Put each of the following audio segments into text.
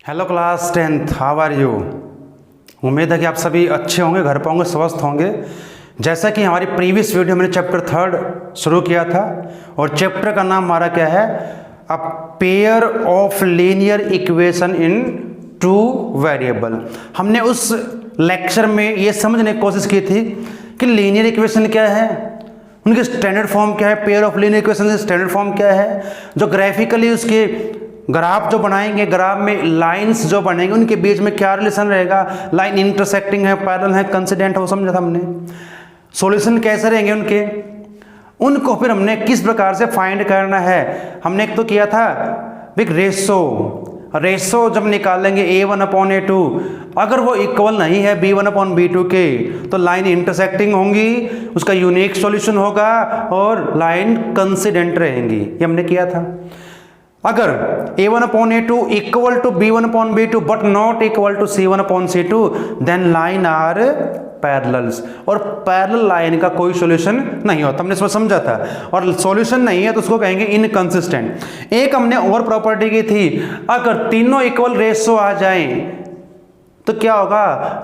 Hello class 10th, how are you. उम्मीद है कि आप सभी अच्छे होंगे, घर पर होंगे, स्वस्थ होंगे। जैसा कि हमारी प्रीवियस वीडियो मैंने चैप्टर 3 शुरू किया था और चैप्टर का नाम हमारा क्या है, a pair of linear equation in two variable. हमने उस लेक्चर में ये समझने की कोशिश की थी कि लीनियर इक्वेशन क्या है, उनके स्टैंडर्ड फॉर्म क्या है, पेयर ऑफ लीनियर इक्वेशन के स्टैंडर्ड फॉर्म क्या है, जो ग्राफिकली उसके ग्राफ जो बनाएंगे, ग्राफ में लाइंस जो बनेंगे उनके बीच में क्या रिलेशन रहेगा, लाइन इंटरसेक्टिंग है, पैरेलल है, कंसिडेंट है, वो समझा था हमने। सॉल्यूशन कैसे रहेंगे उनके, उनको फिर हमने किस प्रकार से फाइंड करना है। हमने एक तो किया था बिग रेशो जब निकालेंगे A1/A2, अगर वो इक्वल नहीं है B1/B2 के तो लाइन इंटरसेक्टिंग होंगी, उसका यूनिक सॉल्यूशन होगा और लाइन कंसिडेंट रहेंगी, ये हमने किया था। अगर A1/A2 equal to B1/B2 but not equal to C1/C2 then line are parallels, और पैरेलल लाइन का कोई सॉल्यूशन नहीं होता, हमने इसमें समझा था। और सॉल्यूशन नहीं है तो उसको कहेंगे इनकंसिस्टेंट। एक हमने और प्रॉपर्टी की थी, अगर तीनों इक्वल रेशो आ जाएं तो क्या होगा,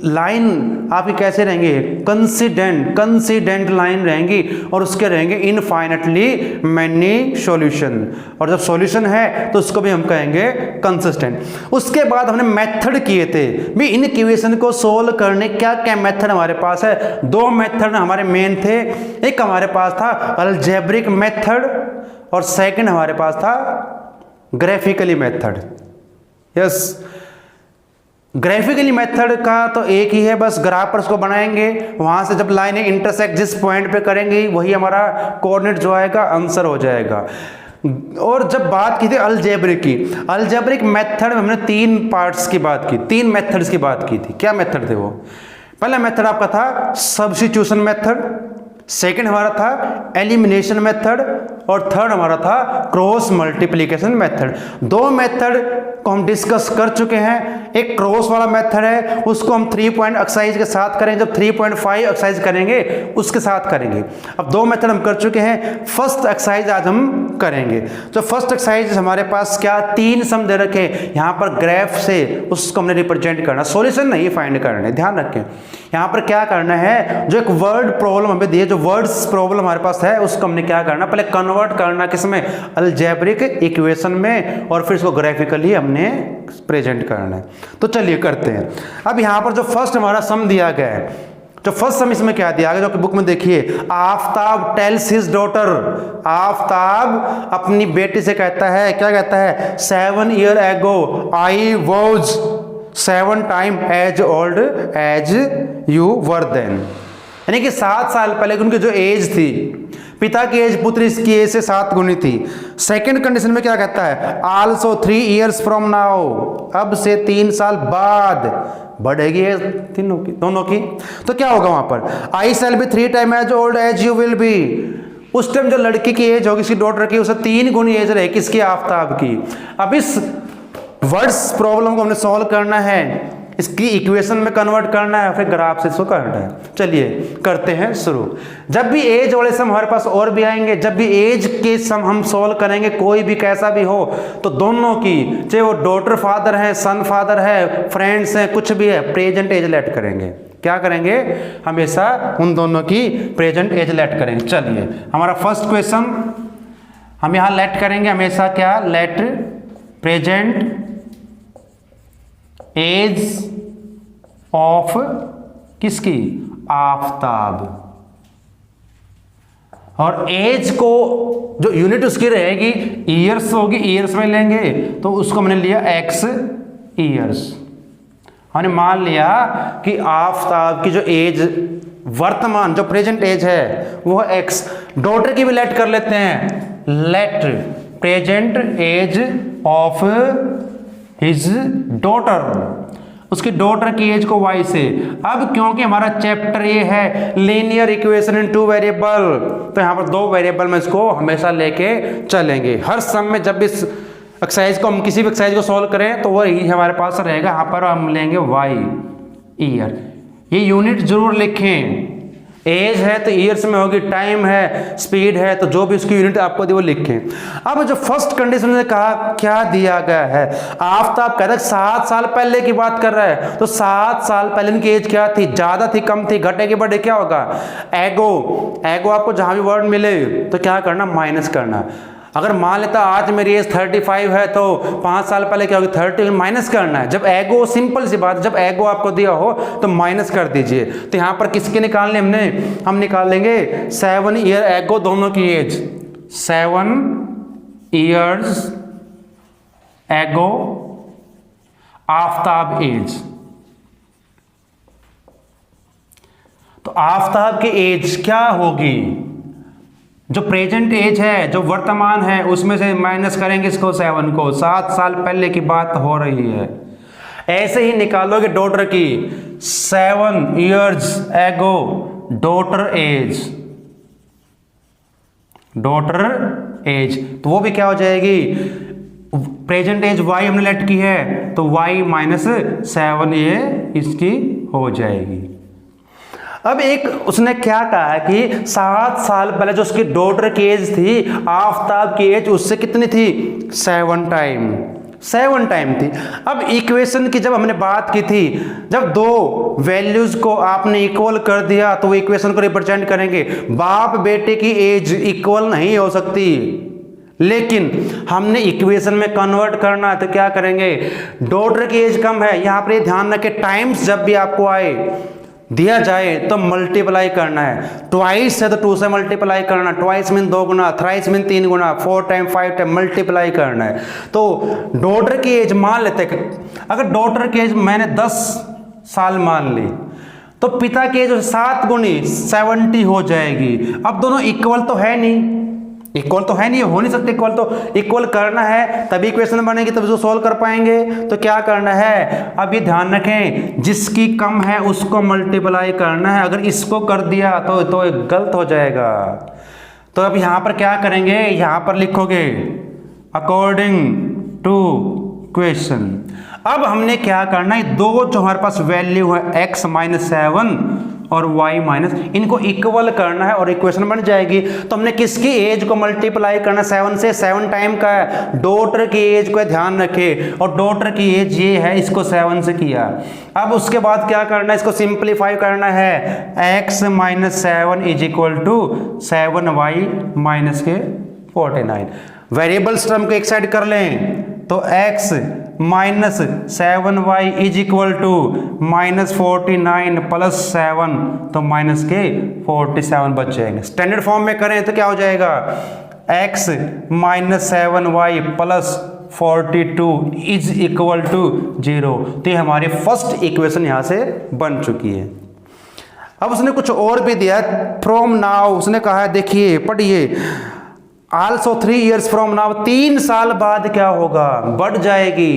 लाइन आपकी कैसे रहेंगे, कंसिडेंट लाइन रहेंगी और उसके रहेंगे इनफाइनेटली मैनी सॉल्यूशन, और जब सॉल्यूशन है तो उसको भी हम कहेंगे कंसिस्टेंट। उसके बाद हमने मेथड किए थे भी इन इक्वेशन को सोल्व करने क्या क्या मेथड हमारे पास है। दो मेथड हमारे मेन थे, एक हमारे पास था अलजेब्रिक मेथड और सेकंड हमारे पास था graphically method. Yes, graphically method का तो एक ही है, बस ग्राफ पर उसको बनाएंगे, वहां से जब लाइनें इंटरसेक्ट जिस पॉइंट पे करेंगे वही हमारा कोऑर्डिनेट जो आएगा आंसर हो जाएगा। और जब बात की थी अलजेब्रिक मेथड में हमने तीन पार्ट्स की बात की, तीन मेथड्स की बात की थी। क्या मेथड थे वो? पहला मेथड आपका था सब्स्टिट्यूशन मेथड, सेकंड हमारा था एलिमिनेशन मेथड और थर्ड हमारा था क्रॉस मल्टीप्लिकेशन मेथड। दो मेथड को हम डिस्कस कर चुके हैं। एक क्रॉस वाला मेथड है, उसको हम 3 पॉइंट एक्सरसाइज के साथ करेंगे, जब 3.5 एक्सरसाइज करेंगे उसके साथ करेंगे। अब दो मेथड हम कर चुके हैं, फर्स्ट एक्सरसाइज आज हम करेंगे। तो फर्स्ट एक्सरसाइज हमारे पास क्या, 3 सम दे रखे, यहाँ पर ग्राफ से उसको हमने रिप्रेजेंट करना, सॉल्यूशन नहीं फाइंड करना है, ध्यान रखें। यहाँ पर क्या करना है, जो एक वर्ड प्रॉब्लम हमें दिए, जो वर्ड्स प्रॉब्लम हमारे पास है उसको हमने क्या करना, पहले कन्वर्ट करना किसमें, अलजेब्रिक इक्वेशन में, और फिर इसको ग्राफिकली हमने प्रेजेंट करना है। तो चलिए करते हैं। अब यहाँ पर जो फर्स्ट हमारा सम दिया गया है, जो फर्स्ट सम इसमें क्या दिया गया, जो कि बुक में देखिए, Aftab tales his daughter, Aftab अपनी बेटी से कहता है, क्या कहता है, 7 years ago I was 7 times as old as you were then, यानी कि 7 साल पहले उनकी जो एज थी, पिता की एज पुत्री की एज से 7 गुनी थी। सेकंड कंडीशन में क्या कहता है, आल्सो 3 years फ्रॉम नाउ, अब से 3 साल बाद बढ़ेगी एज तीनों की, दोनों की। तो क्या होगा वहां पर, I shall be 3 times as old as you will be, उस टाइम जो लड़की की एज होगी, इसकी डॉटर की, उसे 3 गुनी एज रहे किसकी, आफ्ताब की। अब इस वर्ड्स प्रॉब्लम को हमने सॉल्व करना है, इसकी इक्वेशन में कन्वर्ट करना है, फिर ग्राफ से इसको करना है। चलिए करते हैं शुरू। जब भी एज वाले सम हमारे पास और भी आएंगे, जब भी एज के सम हम सॉल्व करेंगे, कोई भी कैसा भी हो, तो दोनों की, चाहे वो डॉटर फादर है, सन फादर है, फ्रेंड्स हैं, कुछ भी है, प्रेजेंट एज लेट करेंगे। क्या करेंगे, हमेशा उन दोनों की प्रेजेंट एज लेट करेंगे। चलिए हमारा फर्स्ट क्वेश्चन हम यहाँ लेट करेंगे हमेशा, क्या, लेट प्रेजेंट एज ऑफ किसकी, आफ्ताब, और एज को जो यूनिट उसकी रहेगी ईयर्स होगी, ईयर्स में लेंगे तो उसको मैंने लिया x ईयर्स। हमने मान लिया कि आफ्ताब की जो एज वर्तमान जो प्रेजेंट एज है वो x। डॉटर की भी लेट कर लेते हैं, let present age of his daughter, उसकी डॉटर की एज को y से। अब क्योंकि हमारा चैप्टर ये है लीनियर इक्वेशन इन 2 वेरिएबल, तो यहाँ पर 2 वेरिएबल में इसको हमेशा लेके चलेंगे। हर सम में जब इस एक्सरसाइज को, हम किसी भी एक्सरसाइज को सॉल्व करें तो वही हमारे पास रहेगा, यहाँ पर हम लेंगे y ईयर। ये यूनिट जरूर लिखें, एज है तो ईयर्स में होगी, टाइम है, स्पीड है, तो जो भी उसकी यूनिट आपको दी वो लिखें। अब जो फर्स्ट कंडीशन ने कहा क्या दिया गया है, आफताब कहता है 7 साल पहले की बात कर रहा है, तो 7 साल पहले इनकी एज क्या थी, ज्यादा थी, कम थी, घटेगी बढ़े, क्या होगा, एगो आपको जहां भी वर्ड मिले तो क्या करना, माइनस करना। अगर मान लेता आज मेरी एज 35 है तो 5 साल पहले क्या होगी 30, माइनस करना है। जब एगो, सिंपल सी बात, जब एगो आपको दिया हो तो माइनस कर दीजिए। तो यहां पर किसके निकालने हम निकाल लेंगे 7 ईयर एगो दोनों की as, 7 years ago Aftab as. तो आफताब की एज क्या होगी, जो प्रेजेंट एज है, जो वर्तमान है, उसमें से माइनस करेंगे इसको 7 को, 7 साल पहले की बात हो रही है। ऐसे ही निकालोगे डॉटर की, 7 ईयर्स एगो डॉटर एज, तो वो भी क्या हो जाएगी, प्रेजेंट एज y हमने लेट की है तो y माइनस 7 ये इसकी हो जाएगी। अब एक उसने क्या कहा है कि 7 साल पहले जो उसकी डॉटर की एज थी, आफताब की एज उससे कितनी थी, 7 टाइम थी। अब इक्वेशन की जब हमने बात की थी, जब दो वैल्यूज को आपने इक्वल कर दिया तो वो इक्वेशन को रिप्रेजेंट करेंगे। बाप बेटे की एज इक्वल नहीं हो सकती, लेकिन हमने इक्वेशन में कन्वर्ट करना है तो क्या करेंगे, डॉटर की एज कम है, यहां पर ये ध्यान रखें, टाइम्स जब भी आपको आए दिया जाए तो मल्टीप्लाई करना है। ट्वाइस है तो 2 से मल्टीप्लाई करना, ट्वाइस मीन 2 गुना, थ्राइस मीन 3 गुना, 4 टाइम 5 टाइम मल्टीप्लाई करना है। तो डॉटर की एज मान लेते हैं, अगर डॉटर की एज मैंने 10 साल मान ली तो पिता की एज 7 गुनी 70 हो जाएगी। अब दोनों इक्वल तो है नहीं, हो नहीं सकते इक्वल, तो इक्वल करना है तभी इक्वेशन बनेगी, तभी जो सोल्व कर पाएंगे। तो क्या करना है, अब ये ध्यान रखें, जिसकी कम है उसको मल्टीप्लाई करना है, अगर इसको कर दिया तो गलत हो जाएगा। तो अब यहां पर क्या करेंगे, यहां पर लिखोगे अकॉर्डिंग टू क्वेश्चन। अब हमने क्या करना है, दो जो हमारे पास वैल्यू है x माइनस 7 और y माइनस, इनको इक्वल करना है और इक्वेशन बन जाएगी। तो हमने किसकी एज को मल्टीप्लाई करना, 7 से, 7 टाइम का है, डॉटर की एज को ध्यान रखें, और डॉटर की एज ये है, इसको 7 से किया। अब उसके बाद क्या करना है, इसको सिंप्लीफाई करना है, x minus 7 is equal to 7y minus के 49। वेरिएबल्स टर्म को एक साइड कर लें तो x minus 7y is equal to minus 49 plus 7, तो माइनस के 47 बच जाएंगे। स्टैंडर्ड फॉर्म में करें तो क्या हो जाएगा, x minus 7y plus 42 is equal to 0। तो ये हमारी फर्स्ट इक्वेशन यहां से बन चुकी है। अब उसने कुछ और भी दिया, फ्रॉम नाउ उसने कहा है, देखिए पढ़िए, आल्सो 3 ईयर्स फ्रॉम नाउ, 3 साल बाद क्या होगा, बढ़ जाएगी।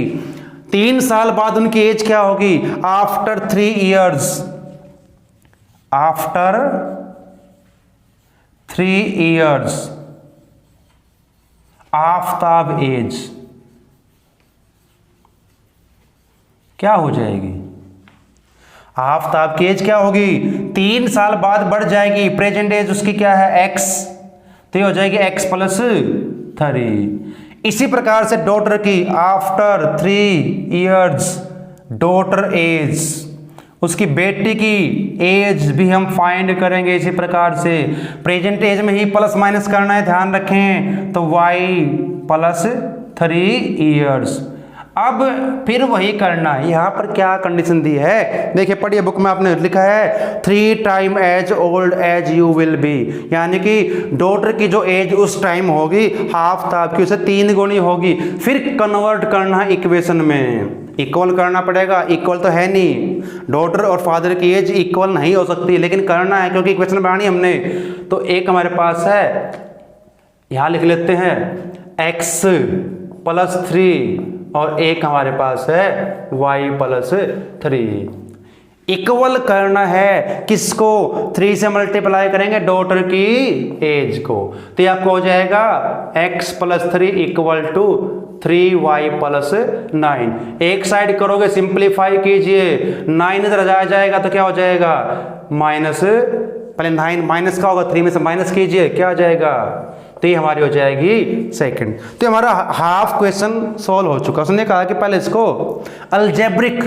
3 साल बाद उनकी एज क्या होगी, after 3 years, after 3 years Aftab age क्या हो जाएगी, आफताब की एज क्या होगी, 3 साल बाद बढ़ जाएगी। प्रेजेंट एज उसकी क्या है, x, तो ये हो जाएगी x प्लस 3। इसी प्रकार से डॉटर की आफ्टर 3 ईयर्स डॉटर एज, उसकी बेटी की एज भी हम फाइंड करेंगे इसी प्रकार से। प्रेजेंट एज में ही प्लस माइनस करना है, ध्यान रखें, तो y प्लस 3 ईयर्स। अब फिर वही करना है, यहां पर क्या कंडीशन दी है, देखिए पढ़िए, बुक में आपने लिखा है 3 time age old as you will be, यानी कि डॉटर की जो एज उस टाइम होगी आफताब की, उसे 3 गुनी होगी। फिर कन्वर्ट करना है इक्वेशन में, इक्वल करना पड़ेगा, इक्वल तो है नहीं, डॉटर और फादर की एज इक्वल नहीं हो सकती, लेकिन करना है क्योंकि इक्वेशन बनानी हमने। तो एक हमारे पास है, यहां लिख लेते हैं x प्लस 3 और एक हमारे पास है y प्लस 3। इक्वल करना है किसको, 3 से मल्टीप्लाई करेंगे डॉटर की एज को, तो यह आपको हो जाएगा x plus 3 equal to 3y plus 9। एक साइड करोगे सिंप्लीफाई कीजिए, 9 इधर आ जाएगा तो क्या हो जाएगा, माइनस पहले 9 माइनस का होगा, 3 में से माइनस कीजिए, क्या आ जाएगा, तो ये हमारी हो जाएगी सेकंड। तो हमारा हाफ क्वेश्चन सॉल्व हो चुका। उसने कहा कि पहले इसको अलजेब्रिक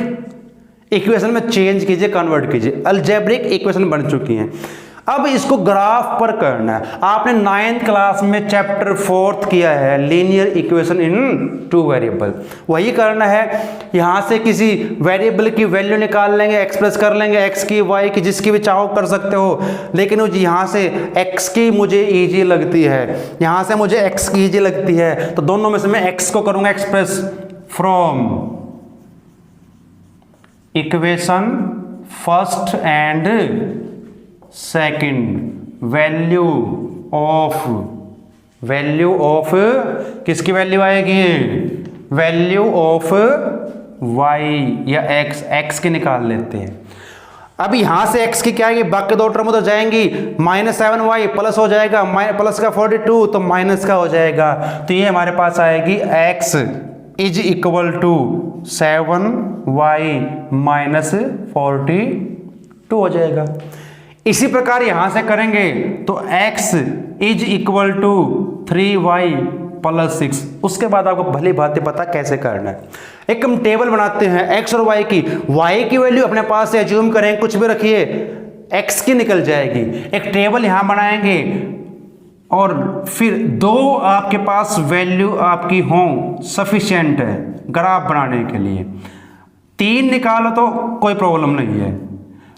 इक्वेशन में चेंज कीजिए, कन्वर्ट कीजिए। अलजेब्रिक इक्वेशन बन चुकी हैं, अब इसको ग्राफ पर करना है। आपने 9th क्लास में चैप्टर 4th किया है, लीनियर इक्वेशन इन 2 वेरिएबल, वही करना है। यहां से किसी वेरिएबल की वैल्यू निकाल लेंगे, एक्सप्रेस कर लेंगे, एक्स की, वाई की, जिसकी भी चाहो कर सकते हो, लेकिन यहां से एक्स की मुझे ईजी लगती है, यहां से मुझे एक्स की ईजी लगती है, तो दोनों में से मैं एक्स को करूंगा express from equation first and second, value of किसकी वैल्यू आएगी, वैल्यू ऑफ वाई या एक्स, एक्स की निकाल लेते हैं। अब यहां से एक्स की क्या आएगी, बाकी दो टर्म उधर जाएंगी, -7y प्लस हो जाएगा, प्लस का 42 तो माइनस का हो जाएगा, तो ये हमारे पास आएगी x is equal to 7y minus 42 हो जाएगा। इसी प्रकार यहां से करेंगे तो x is equal to 3y plus 6। उसके बाद आपको भली भांति पता कैसे करना है। एक हम टेबल बनाते हैं x और y की, y की वैल्यू अपने पास से एज्यूम करें, कुछ भी रखिए, x की निकल जाएगी। एक टेबल यहां बनाएंगे और फिर दो आपके पास वैल्यू आपकी हों सफिशिएंट है ग्राफ बनाने के लिए। 3 निकालो तो कोई प्रॉब्लम नहीं है,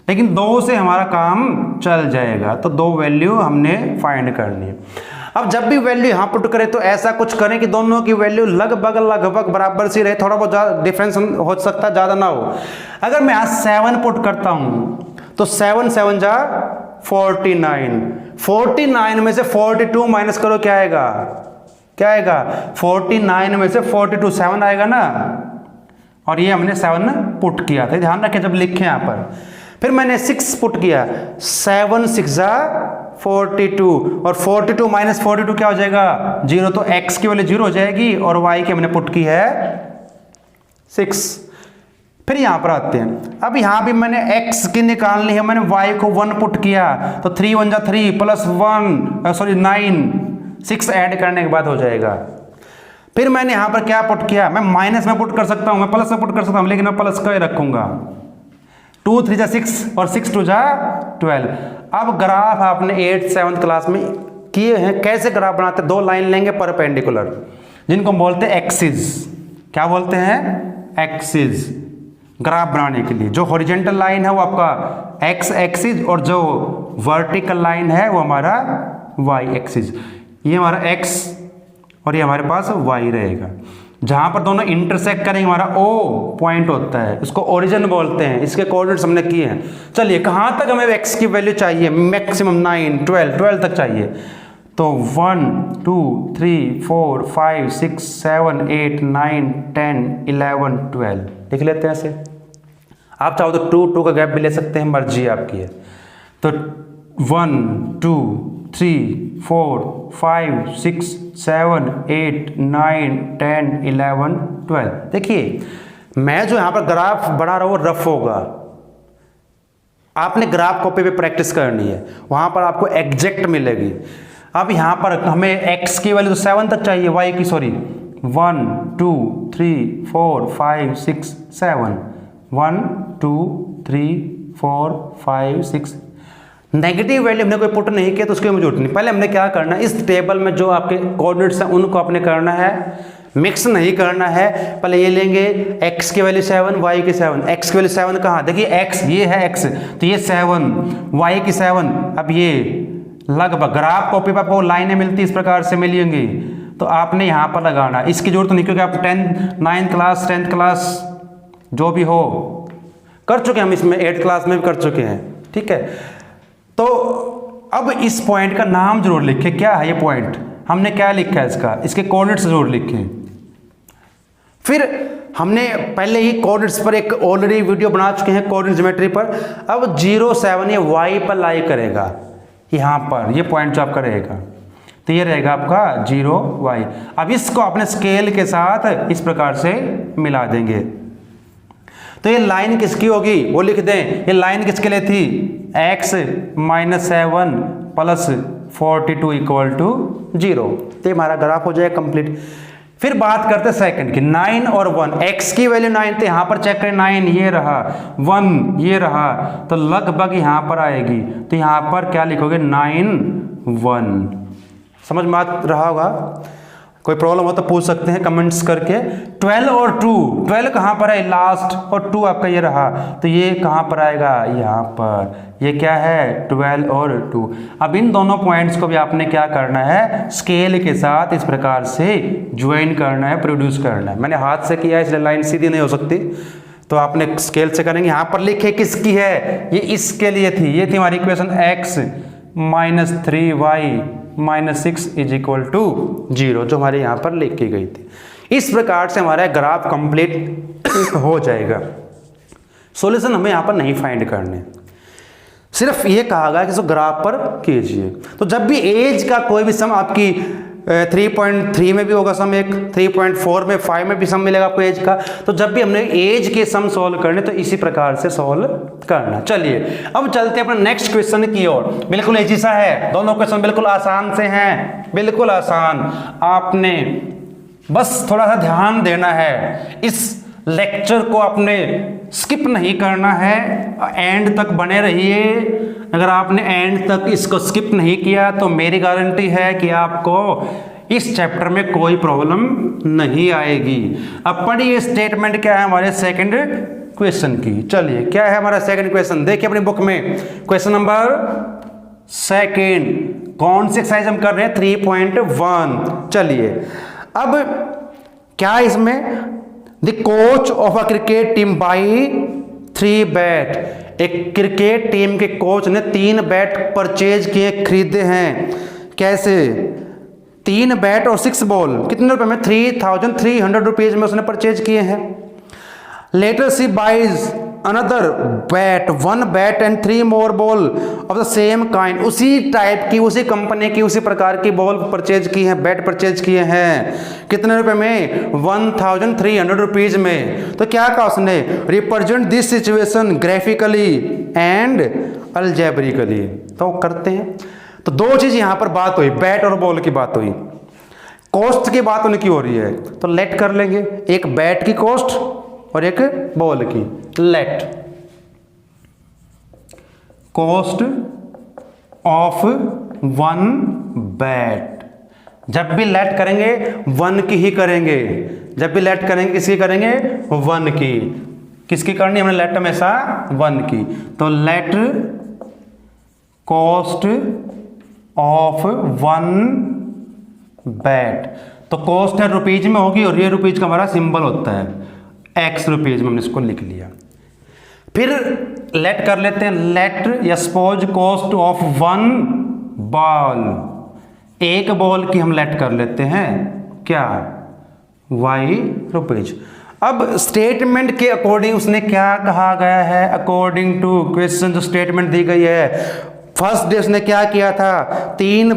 लेकिन 2 से हमारा काम चल जाएगा। तो 2 वैल्यू हमने फाइंड करनी है। अब जब भी वैल्यू यहां पुट करें तो ऐसा कुछ करें कि दोनों की वैल्यू लगभग बराबर सी रहे, थोड़ा बहुत डिफरेंस हो सकता है, ज़्यादा ना हो। अगर मैं यहाँ 7 पुट करता हूं तो 7 7 जा 49, 49 में से 42 माइनस करो, क्या आएगा, क्या आएगा, 49 में से 42 7 आएगा ना, और ये हमने 7 पुट किया था, ध्यान रखें जब लिखे यहाँ पर। फिर मैंने 6 पुट किया, 7 6 जा 42, और 42 माइनस 42 क्या हो जाएगा, 0, तो x की वैल्यू 0 हो जाएगी, और y की हमने पुट की है 6। फिर यहां पर आते हैं, अब यहां भी मैंने x की निकालनी है, मैंने y को 1 पुट किया, तो 3 1 जा 3 प्लस 9, 6 ऐड करने के बाद हो जाएगा। फिर मैंने यहां पर क्या पुट किया, मैं माइनस में पुट कर सकता हूं, मैं प्लस में पुट कर सकता हूं, लेकिन मैं प्लस का ही रखूंगा। 2 3 जा 6 और 6 2 जा 12। अब ग्राफ आपने 8th 7th क्लास में किए हैं, कैसे ग्राफ बनाते हैं, 2 लाइन लेंगे परपेंडिकुलर, जिनको बोलते हैं एक्सिस। क्या बोलते हैं, एक्सिस। ग्राफ बनाने के लिए जो हॉरिजेंटल लाइन है वो आपका एक्स एक्सिस, और जो वर्टिकल लाइन है वो हमारा वाई एक्सिस। ये हमारा एक्स और ये हमारे पास वाई रहेगा। जहां पर दोनों इंटरसेक्ट करेंगे हमारा ओ पॉइंट होता है, इसको ओरिजिन बोलते हैं। इसके कोऑर्डिनेट्स हमने किए हैं। चलिए कहां तक हमें एक्स की वैल्यू चाहिए, मैक्सिमम 9 12 तक चाहिए, तो 1 2 3 4 5 6 7 8 9 10 11 12 लिख लेते हैं ऐसे। आप चाहो तो 2 का गैप भी ले सकते हैं, मर्जी आपकी है। तो 1 2 3 4 5 6 7 8 9 10 11 12। देखिए मैं जो यहाँ पर ग्राफ बना रहा हूँ रफ होगा, आपने ग्राफ कॉपी पे प्रैक्टिस करनी है, वहाँ पर आपको एग्जैक्ट मिलेगी। अब यहाँ पर हमें x की वैल्यू तो 7 तक चाहिए, y की 1 2 3 4 5 6 7 1 2 3 4 5 6। नेगेटिव वैल्यू हमने कोई पुट नहीं किया तो उसकी हमें जरूरत नहीं। पहले हमने क्या करना है, इस टेबल में जो आपके कोऑर्डिनेट्स हैं उनको आपने करना है, मिक्स नहीं करना है। पहले ये लेंगे x की वैल्यू 7 y की 7, x की वैल्यू 7 कहाँ, देखिए x ये है x, तो ये 7 y की 7। अब ये लगभग ग्राफ कॉपी पर आपको लाइनें मिलती इस प्रकार से मिलेंगी, तो आपने यहाँ पर लगाना। इसकी जरूरत नहीं क्योंकि आप 9th क्लास 10th क्लास जो भी हो कर चुके हैं, हम इसमें 8th क्लास में भी कर चुके हैं, ठीक है। तो अब इस पॉइंट का नाम जरूर लिखें, क्या है ये पॉइंट, हमने क्या लिखा है इसका, इसके कोऑर्डिनेट्स जरूर लिखें। फिर हमने पहले ही कोऑर्डिनेट्स पर एक ऑलरेडी वीडियो बना चुके हैं कोऑर्डिनेट ज्योमेट्री पर। अब 0 7 ये y पर लाई करेगा, यहाँ पर ये पॉइंट जो आपका रहेगा, तो ये रहेगा आपका 0 y। अब इसको अपने स्केल के साथ इस प्रकार से मिला देंगे। तो ये लाइन किसकी होगी वो लिख दें, ये लाइन किसके लिए थी, x minus 7 plus 42 equal to 0। तो हमारा ग्राफ हो जाएगा कंप्लीट। फिर बात करते हैं सेकंड की, 9 और 1, x की वैल्यू 9 थे, यहाँ पर चेक करें 9 ये रहा, 1 ये रहा, तो लगभग यहाँ पर आएगी। तो यहाँ पर क्या लिखोगे 9 1। समझ में आ रहा होगा? कोई प्रॉब्लम हो तो पूछ सकते हैं कमेंट्स करके। 12 और 2, 12 कहाँ पर है लास्ट, और 2 आपका ये रहा, तो ये कहाँ पर आएगा यहाँ पर। ये क्या है 12 और 2। अब इन दोनों पॉइंट्स को भी आपने क्या करना है, स्केल के साथ इस प्रकार से ज्वाइन करना है, प्रोड्यूस करना है। मैंने हाथ से किया इसलिए लाइन सीधी नहीं हो सकती, तो आपने स्केल से करेंगे। यहाँ पर लिखे किसकी है, ये इसके लिए थी, ये थी हमारी equation x minus 3y minus 6 is equal to 0, जो हमारे यहाँ पर लिखी गई थी। इस प्रकार से हमारा ग्राफ कंप्लीट हो जाएगा। सॉल्यूशन हमें यहाँ पर नहीं फाइंड करने, सिर्फ ये कहा गया कि इसको ग्राफ पर कीजिए। तो जब भी एज का कोई भी सम आपकी 3.3 में भी होगा सम, एक 3.4 में 5 में भी सम मिलेगा आपको एज का। तो जब भी हमने एज के सम सॉल्व करने तो इसी प्रकार से सॉल्व करना। चलिए अब चलते हैं अपने नेक्स्ट क्वेश्चन की ओर। बिल्कुल एजी सा है, दोनों क्वेश्चन बिल्कुल आसान से हैं, बिल्कुल आसान। आपने बस थोड़ा सा ध्यान देना है, इस लेक्चर को आपने स्किप नहीं करना है, एंड तक बने रहिए। अगर आपने एंड तक इसको स्किप नहीं किया तो मेरी गारंटी है कि आपको इस चैप्टर में कोई प्रॉब्लम नहीं आएगी। अब पढ़िए स्टेटमेंट क्या है हमारे सेकंड क्वेश्चन की। चलिए क्या है हमारा सेकंड क्वेश्चन, देखिए अपनी बुक में क्वेश्चन नंबर सेकंड। कौन सी एक्सरसाइज हम कर रहे हैं 3.1। चलिए अब क्या इसमें, the coach of a cricket team by 3 bat. एक क्रिकेट टीम के कोच ने 3 बैट परचेज किए, खरीदे हैं। कैसे, 3 बैट और 6 बॉल कितने रुपए में, 3300 रुपीज में उसने परचेज किए हैं। Later she buys another bat, 1 bat and 3 more ball of the same kind. उसी टाइप की, उसी कंपनी की, उसी प्रकार की बॉल परचेज की है, बैट परचेज किए हैं। कितने रुपए में, 1300 रुपीज में। तो क्या कहा उसने, represent this situation graphically and algebraically. तो करते हैं। तो दो चीज यहां पर बात हुई, बैट और बॉल की बात हुई, कॉस्ट की बात उनकी हो रही है। तो लेट कर लेंगे, एक बैट की कॉस्ट और एक बॉल की। Let cost of 1 bat. जब भी लेट करेंगे 1 की ही करेंगे, जब भी लेट करेंगे किसकी करेंगे, 1 की। किसकी करनी हमने लेट हमेशा 1 की। तो लेट कॉस्ट ऑफ 1 बैट। तो कॉस्ट है रुपीज में होगी और ये रुपीज का हमारा सिंबल होता है, x रुपीज में हमने इसको लिख लिया। फिर लेट कर लेते हैं, लेट या सपोज कॉस्ट ऑफ 1 बॉल। एक बॉल की हम लेट कर लेते हैं क्या, y रुपीज। अब स्टेटमेंट के अकॉर्डिंग उसने क्या कहा गया है, अकॉर्डिंग टू क्वेश्चन जो स्टेटमेंट दी गई है, फर्स्ट डे उसने क्या किया था, 3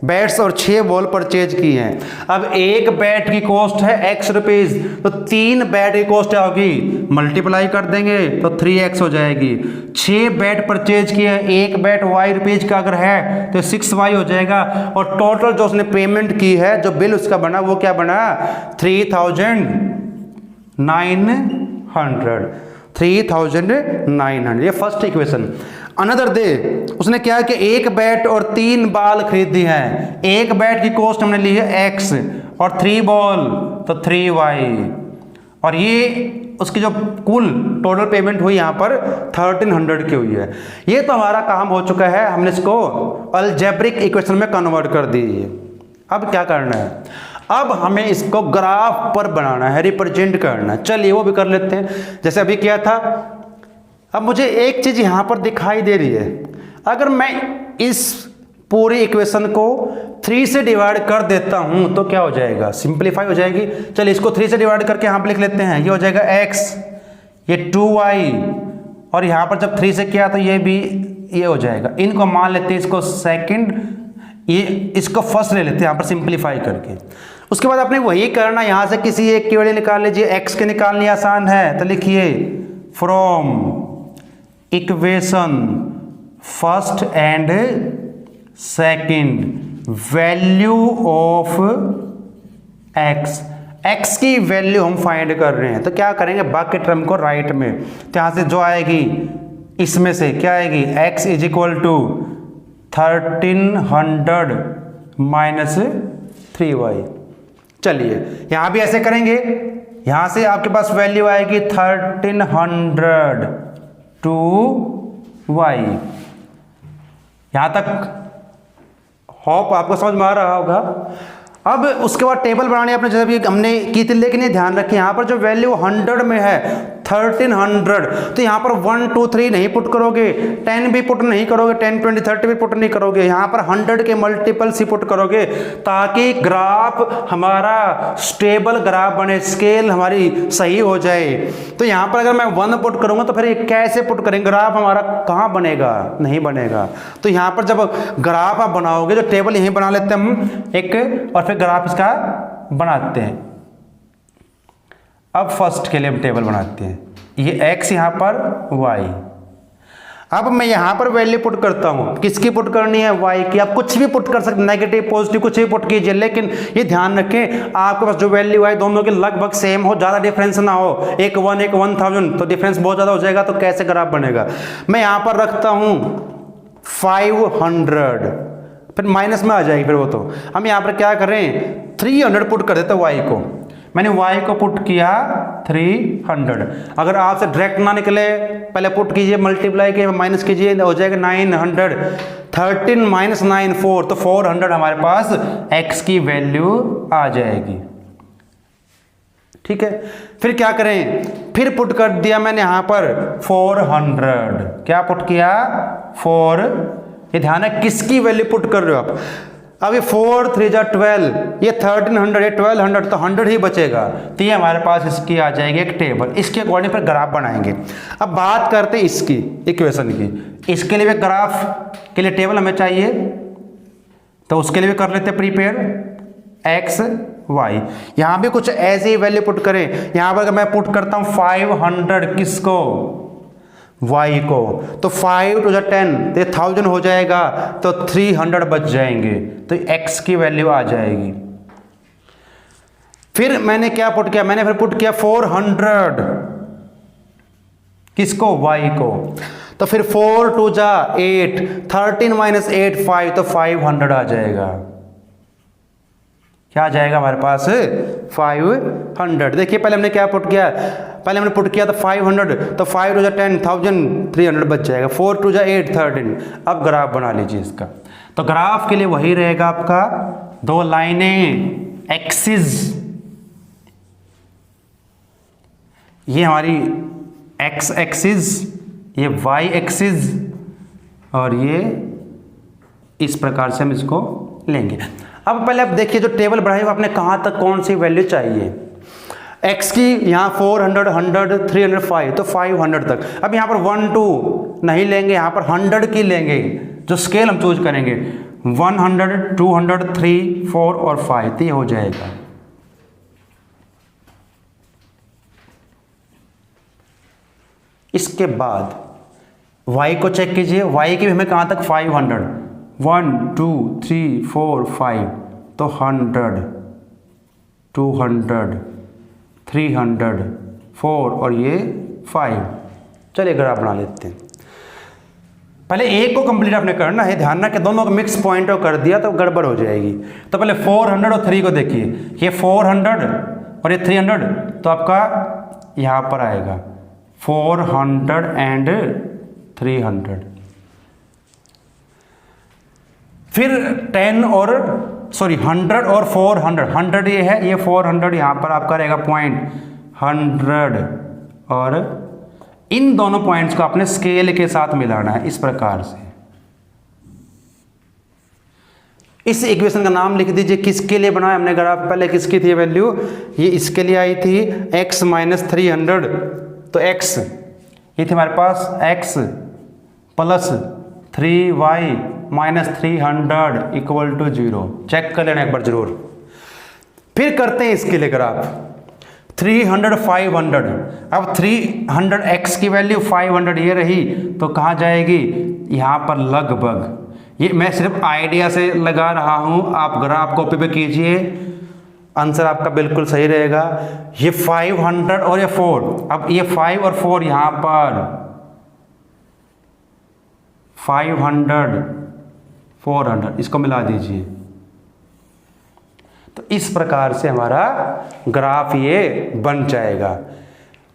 बैट्स और 6 बॉल परचेज की हैं। अब एक बैट की कॉस्ट है x रुपीज, तो 3 बैट की कॉस्ट क्या होगी, मल्टीप्लाई कर देंगे तो 3x हो जाएगी। 6 बैट परचेज किए हैं, एक बैट y रुपीज का अगर है तो 6y हो जाएगा। और टोटल जो उसने पेमेंट की है, जो बिल उसका बना वो क्या बना, 3900। ये फर्स्ट इक्वेशन। अनदर डे उसने क्या कि एक बैट और 3 बॉल खरीदी हैं। एक बैट की कॉस्ट हमने ली है x और 3 बॉल तो 3y। और ये उसकी जो कुल टोटल पेमेंट हुई यहाँ पर 1300 की हुई है। ये तो हमारा काम हो चुका है, हमने इसको अलजेब्रिक इक्वेशन में कन्वर्ट कर दी है। अब क्या करना है, अब हमें इसको ग्राफ पर बनाना है, रिप्रेजेंट करना है। चलिए वो भी कर लेते हैं जैसे अभी किया था। अब मुझे एक चीज यहां पर दिखाई दे रही है, अगर मैं इस पूरी इक्वेशन को 3 से डिवाइड कर देता हूं तो क्या हो जाएगा, सिंपलीफाई हो जाएगी। चलिए इसको 3 से डिवाइड करके यहां पर लिख लेते हैं, ये हो जाएगा x, ये 2y, और यहां पर जब 3 से किया तो ये भी ये हो जाएगा। इनको मान लेते हैं, इसको सेकंड, ये इसको फर्स्ट ले लेते हैं यहां पर सिंपलीफाई करके। उसके बाद आपने वही करना, यहां से किसी एक की वैल्यू निकाल लीजिए, x के निकालनी आसान है तो लिखिए from equation first and second value of x, x की वैल्यू हम फाइंड कर रहे हैं, तो क्या करेंगे बाकी टर्म को राइट में, तो यहां से जो आएगी इसमें से क्या आएगी, x is equal to 1300 minus 3y। चलिए यहां भी ऐसे करेंगे, यहां से आपके पास वैल्यू आएगी 1300 टू y। यहां तक होप आपको समझ में आ रहा होगा। अब उसके बाद टेबल बनानी है अपने, जैसे भी हमने की थी, लेकिन ये ध्यान रखें यहाँ पर जो वैल्यू 100 में है 1300, तो यहाँ पर 1 2 3 नहीं पुट करोगे, 10 भी पुट नहीं करोगे, 10 20 30 भी पुट नहीं करोगे, यहाँ पर 100 के मल्टीपल्स ही पुट करोगे, ताकि ग्राफ हमारा स्टेबल ग्राफ बने, स्केल हमारी सही हो जाए। तो यहाँ पर अगर मैं 1 पुट करूँगा तो फिर ये कैसे पुट करेंगे, ग्राफ हमारा कहाँ बनेगा, नहीं बनेगा। तो यहाँ पर जब ग्राफ आप बनाओगे, जो टेबल यहीं बना लेते हैं हम एक, और फिर ग्राफ इसका बनाते हैं। अब फर्स्ट के लिए हम टेबल बनाते हैं, ये x यहां पर y। अब मैं यहां पर वैल्यू पुट करता हूं, किसकी पुट करनी है, y की। आप कुछ भी पुट कर सकते, नेगेटिव पॉजिटिव कुछ भी पुट कीजिए, लेकिन ये ध्यान रखें आपके पास जो वैल्यू आए दोनों के लगभग सेम हो, ज्यादा डिफरेंस ना हो, एक 1 एक 1000, तो डिफरेंस बहुत ज्यादा हो जाएगा, तो कैसे ग्राफ बनेगा। मैं यहां पर रखता हूं 500, फिर माइनस में आ जाएगी, फिर वो तो हम यहाँ पर क्या करें 300 पुट कर देते y को। मैंने y को पुट किया 300। अगर आपसे डायरेक्ट ना निकले, पहले पुट कीजिए, मल्टीप्लाई कीजिए, माइनस कीजिए, हो जाएगा 900, 13 माइनस 9 4, तो 400 हमारे पास x की वैल्यू आ जाएगी। ठीक है, फिर क्या करें, फिर पुट कर दिया मैंने यहाँ पर 400, क्या पुट किया 4, ये ध्यान है किसकी वैल्यू पुट कर रहे हो आप। अब ये 4 3 जा 12, ये 1300, ये 1200, तो 100 ही बचेगा, तो ये हमारे पास इसकी आ जाएगी एक टेबल। इसके अकॉर्डिंग फिर ग्राफ बनाएंगे। अब बात करते हैं इसकी इक्वेशन की, इसके लिए भी ग्राफ के लिए टेबल हमें चाहिए, तो उसके लिए भी कर लेते हैं प्रीपेयर x y। यहां भी कुछ ऐसे ही वैल्यू पुट करें, यहां पर अगर मैं पुट करता हूं 500 किसको, y को, तो 5 to the 10, तो 1000 हो जाएगा, तो 300 बच जाएंगे, तो x की वैल्यू आ जाएगी। फिर मैंने क्या पुट किया, मैंने फिर पुट किया 400 किसको, y को, तो फिर 4 2 जा 8, 13 माइनस 8 5, तो 500 आ जाएगा। क्या आ जाएगा हमारे पास 500। देखिए पहले हमने क्या पुट किया, पहले हमने पुट किया था 500, तो 5 2 जा 10, 1300 बच जाएगा, 4 2 जा 8 13। अब ग्राफ बना लीजिए इसका, तो ग्राफ के लिए वही रहेगा आपका, दो लाइनें एक्सिस, ये हमारी x एक्सिस, ये y एक्सिस, और ये इस प्रकार से हम इसको लेंगे। अब पहले आप देखिए जो टेबल बढ़ाई आपने कहाँ तक कौन सी वैल्यू चाहिए, x की यहाँ 400 100 305, तो 500 तक। अब यहाँ पर 1 2 नहीं लेंगे, यहाँ पर 100 की लेंगे, जो स्केल हम चूज करेंगे 100 200 3 4 और 5, तो ये हो जाएगा। इसके बाद y को चेक कीजिए, y की भी हमें कहाँ तक 500, 1 2 3 4 5, तो 100 200 300 4 और ये 5। चलिए ग्राफ बना लेते हैं। पहले एक को कंप्लीट आपने करना है, ध्यान रखें दोनों को मिक्स पॉइंट कर दिया तो गड़बड़ हो जाएगी। तो पहले 400 और 3 को देखिए, ये 400 और ये 300, तो आपका यहाँ पर आएगा 400 एंड 300। फिर 10 और 100 और 400, 100 ये है, ये 400 यहाँ पर आपका रहेगा पॉइंट 100, और इन दोनों पॉइंट्स को आपने स्केल के साथ मिलाना है इस प्रकार से। इस इक्वेशन का नाम लिख दीजिए, किसके लिए बनाया हमने ग्राफ, पहले किसकी थी वैल्यू, ये इसके लिए आई थी x माइनस 300, तो x ये थी हमारे पास x plus 3y minus 300 equal to 0। Check कर लेना एक बार जरूर। फिर करते हैं इसके लिए ग्राफ, 300 500, अब 300x की वैल्यू 500 ये रही तो कहाँ जाएगी, यहाँ पर लगभग। ये मैं सिर्फ आइडिया से लगा रहा हूँ, आप ग्राफ कॉपी पे कीजिए, आंसर आपका बिल्कुल सही रहेगा। ये 500 और ये 4, अब ये 5 और 4 यहाँ पर 500 400 इसको मिला दीजिए, तो इस प्रकार से हमारा ग्राफ ये बन जाएगा।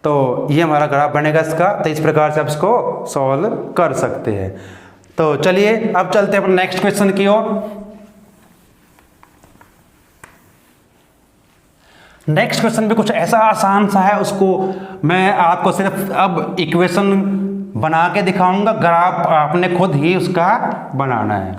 तो ये हमारा ग्राफ बनेगा इसका, तो इस प्रकार से आप इसको सॉल्व कर सकते हैं। तो चलिए अब चलते हैं अपने नेक्स्ट क्वेश्चन की ओर। नेक्स्ट क्वेश्चन भी कुछ ऐसा आसान सा है, उसको मैं आपको सिर्फ अब इक्वेशन बना के दिखाऊंगा, ग्राफ आपने खुद ही उसका बनाना है।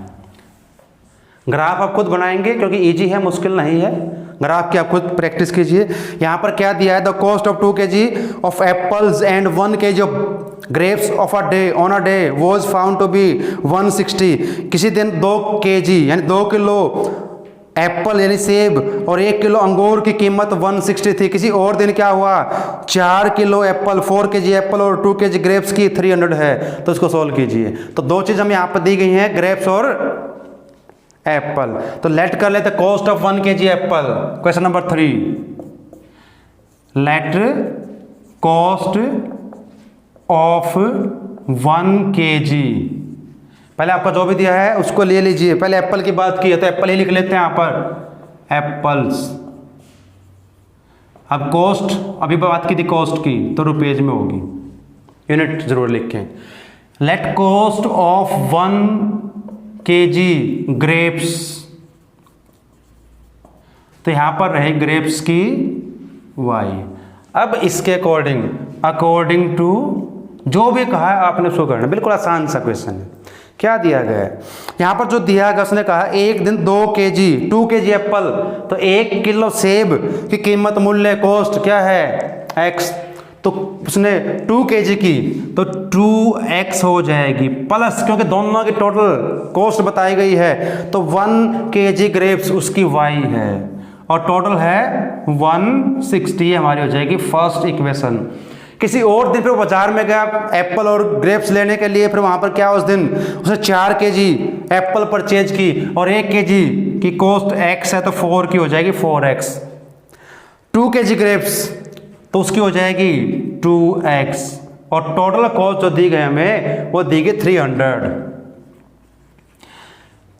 ग्राफ आप खुद बनाएंगे क्योंकि इजी है, मुश्किल नहीं है। ग्राफ की आप खुद प्रैक्टिस कीजिए। यहाँ पर क्या दिया है, the cost of 2 kg of apples and 1 kg of grapes of a day on a day was found to be 160। किसी दिन 2 kg यानी 2 किलो एप्पल यानी सेब और 1 किलो अंगूर की कीमत 160 थी। किसी और दिन क्या हुआ, 4 किलो एप्पल 4 kg एप्पल और 2 kg ग्रेप्स की 300 है। तो इसको सोल्व कीजिए। तो दो चीज़ हमें यहाँ पर दी गई हैं, ग्रेप्स और एप्पल। तो लेट कर लेते cost of 1 kg Apple. Question number 3, let cost of 1 kg। पहले आपका जो भी दिया है उसको ले लीजिए। पहले एप्पल की बात की है तो एप्पल ही लिख लेते हैं यहाँ पर, एप्पल्स। अब कॉस्ट, अभी बात की थी कॉस्ट की, तो रुपीज में होगी, यूनिट जरूर लिखें। Let cost of 1 kg grapes, तो यहां पर रहे ग्रेप्स की y। अब इसके अकॉर्डिंग टू जो भी कहा है आपने उसको करना, बिल्कुल आसान सा क्वेश्चन है। क्या दिया गया है यहां पर, जो दिया गया उसने कहा एक दिन 2 kg 2 kg एप्पल, तो 1 किलो सेब की कीमत मूल्य कॉस्ट क्या है x, तो उसने 2 kg की तो 2x हो जाएगी प्लस, क्योंकि दोनों की टोटल कॉस्ट बताई गई है, तो 1 kg ग्रेप्स उसकी y है और टोटल है 160 हमारी हो जाएगी फर्स्ट इक्वेशन। किसी और दिन फिर बाजार में गया एप्पल और ग्रेप्स लेने के लिए, फिर वहां पर क्या उस दिन उसने 4 kg एप्पल परचेज की और 1 kg की कॉस्ट x है तो 4 की हो जाएगी 4x। 2 kg ग्रेप्स तो उसकी हो जाएगी 2x और टोटल कॉस्ट जो दी गई हमें वो दी गई 300।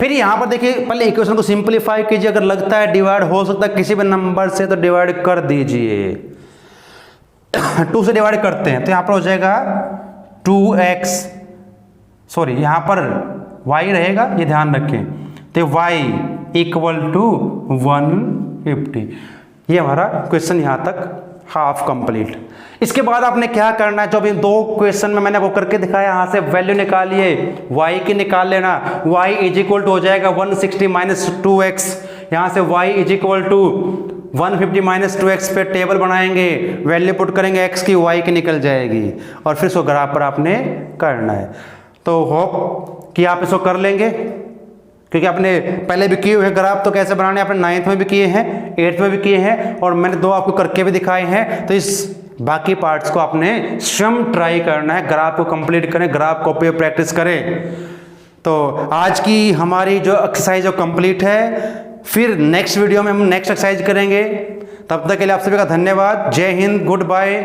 फिर यहां पर देखिए पहले इक्वेशन को सिंपलीफाई कीजिए, अगर लगता है डिवाइड हो सकता है किसी भी नंबर से तो डिवाइड कर दीजिए। 2 से डिवाइड करते हैं तो यहां पर हो जाएगा 2x, सॉरी यहां पर y रहेगा, ये ध्यान रखें, तो y इक्वल टू 150। ये हमारा क्वेश्चन यहां तक हाफ कंप्लीट। इसके बाद आपने क्या करना है, जो भी 2 क्वेश्चन में मैंने वो करके दिखाया, यहाँ से वैल्यू निकालिए, y की निकाल लेना। y इज इक्वल टू हो जाएगा 160 माइनस 2x, यहाँ से y is equal to 150 minus 2x पे टेबल बनाएंगे, वैल्यू पुट करेंगे x की, y की निकल जाएगी और फिर इसको ग्राफ पर आपने करना है। तो होप कि आप इसको कर लेंगे, क्योंकि आपने पहले भी किए हुए ग्राफ तो कैसे बनाने आपने 9th में भी किए हैं, 8th में भी किए हैं और मैंने 2 आपको करके भी दिखाए हैं। तो इस बाकी पार्ट्स को आपने स्वयं ट्राई करना है, ग्राफ को कंप्लीट करें, ग्राफ कॉपी पे प्रैक्टिस करें। तो आज की हमारी जो एक्सरसाइज जो कंप्लीट है, फिर नेक्स्ट वीडियो में हम नेक्स्ट एक्सरसाइज करेंगे। तब तक के लिए आप सभी का धन्यवाद। जय हिंद, गुड बाय।